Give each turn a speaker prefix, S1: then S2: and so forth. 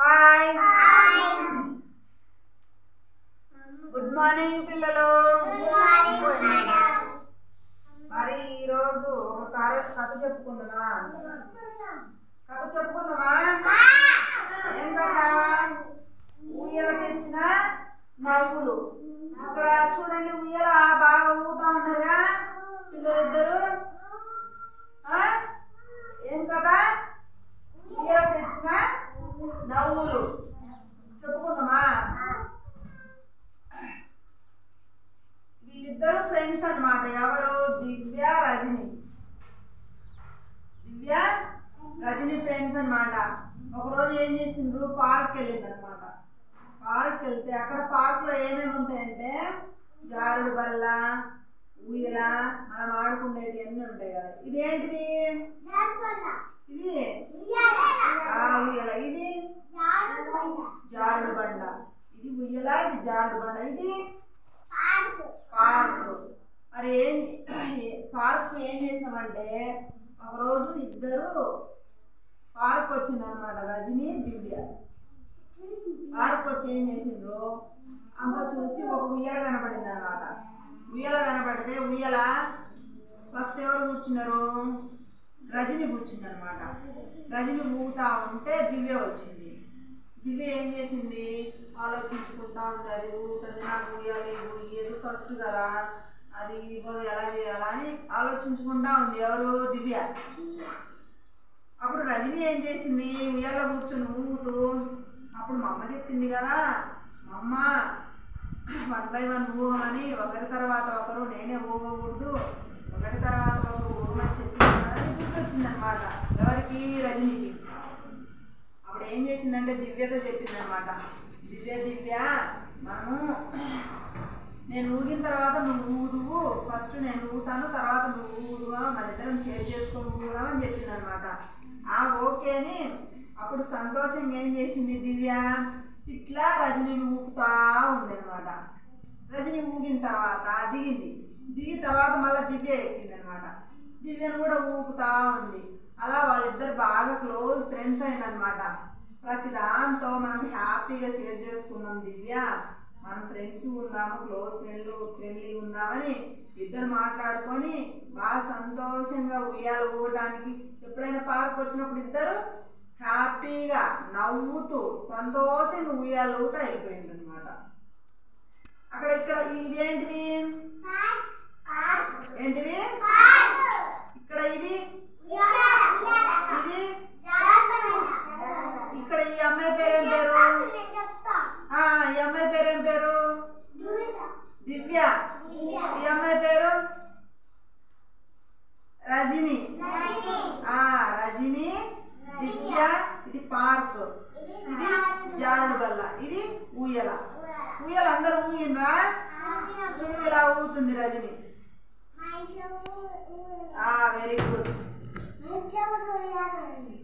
S1: Hi good morning పిల్లలు. మరి ఈరోజు ఒక కథ చెప్పుకుందామా? ఏం కదా ఉయ్యాల తెచ్చిన నవ్వులు. ఇక్కడ చూడండి, ఉయ్యాల బాగా ఊగుతా ఉన్నారుగా పిల్లలిద్దరు. ఏం కదా ఉయ్యాల తెచ్చిన నవ్వులు చెప్పుకుందామా? వీళ్ళిద్దరు ఫ్రెండ్స్ అన్నమాట. ఎవరు? దివ్య రజని ఫ్రెండ్స్ అన్నమాట. ఒకరోజు ఏం చేసిండ్రు, పార్క్ వెళ్ళింది అనమాట. పార్క్ వెళ్తే అక్కడ పార్క్ లో ఏమేమి ఉంటాయంటే జారుడు బల్ల, ఉయ్యాల, మనం ఆడుకునేవి అన్నీ ఉంటాయి కదా. ఇదేంటిది? ఇది ఉయ్యాల. ఇది జారుడు బండ. ఇది ఉయ్యాల, ఇది జారుడు బండ. ఇది పార్క్. మరి పార్క్ ఏం చేసినామంటే ఒకరోజు ఇద్దరు పార్క్ వచ్చిందనమాట. రజని, దివ్య పార్క్ వచ్చి ఏం చేసిండ్రు, అంత చూసి ఒక ఉయ్యాల కనపడింది అనమాట. ఉయ్యాల కనపడితే ఉయ్యాల ఫస్ట్ ఎవరు కూర్చున్నారు? రజని కూర్చుంది అనమాట. రజని ఊగుతా ఉంటే దివ్య వచ్చింది. దివ్య ఏం చేసింది, ఆలోచించుకుంటా ఉంది. అది ఊగుతుంది, నాకు ఉయ్యాలి, ఏది ఫస్ట్ కదా, అది ఎలా చేయాలా అని ఆలోచించుకుంటా ఉంది. ఎవరు? దివ్య. అప్పుడు రజని ఏం చేసింది, ఉయ్యాల కూర్చొని ఊగుతూ, అప్పుడు మా అమ్మ చెప్పింది కదా, మా అమ్మ 1 by 1 ఊగమని, ఒకరి తర్వాత ఒకరు, నేనే ఊగకూడదు, ఒకరి తర్వాత ఒకరు ఊగమని చెప్పింది కదా అని గుర్తొచ్చింది అనమాట. ఎవరికి? రజనికి. అప్పుడు ఏం చేసిందంటే దివ్యతో చెప్పింది అనమాట. దివ్య మనము నేను ఊగిన తర్వాత నువ్వు ఊదువు, ఫస్ట్ నేను ఊగుతాను, తర్వాత నువ్వు ఊదువా, మన ఇద్దరం షేర్ చేసుకొని ఊగుదామని చెప్పింది అనమాట. ఓకే అని అప్పుడు సంతోషంగా ఏం చేసింది దివ్య, ఇట్లా రజనిని ఊపుతా ఉంది అనమాట. రజని ఊగిన తర్వాత దిగిన తర్వాత మళ్ళీ దివ్య ఎక్కింది అనమాట. దివ్యను కూడా ఊపుతా ఉంది. అలా వాళ్ళిద్దరు బాగా క్లోజ్ ఫ్రెండ్స్ అయినమాట. ప్రతి దాంతో మనం హ్యాపీగా షేర్ చేసుకుందాం దివ్య, మనం ఫ్రెండ్స్ ఉందాము, క్లోజ్ ఫ్రెండ్లీ ఉందామని ఇద్దరు మాట్లాడుకొని బాగా సంతోషంగా ఉయ్యాల ఊగడానికి ఎప్పుడైనా పార్క్ వచ్చినప్పుడు ఇద్దరు హ్యాపీగా నవ్వుతూ సంతోషంగా ఉయ్యాల ఊగుతా అయిపోయింది అనమాట. ఇక్కడ ఇదేంటిది? ఏంటిది? ఇక్కడ ఇది ఇక్కడ ఈ అమ్మాయి పేరేం పేరు? ఈ అమ్మాయి పేరేం పేరు? దివ్య. ఈ అమ్మాయి పేరు రజని. రజని, దివ్య. ఇది పార్క్, ఇది జారుడు బల్ల, ఇది ఉయ్యాల. ఉయ్యాల అందరూ ఊగినరా? చూడు ఇలా ఊగుతుంది రజని. Very good.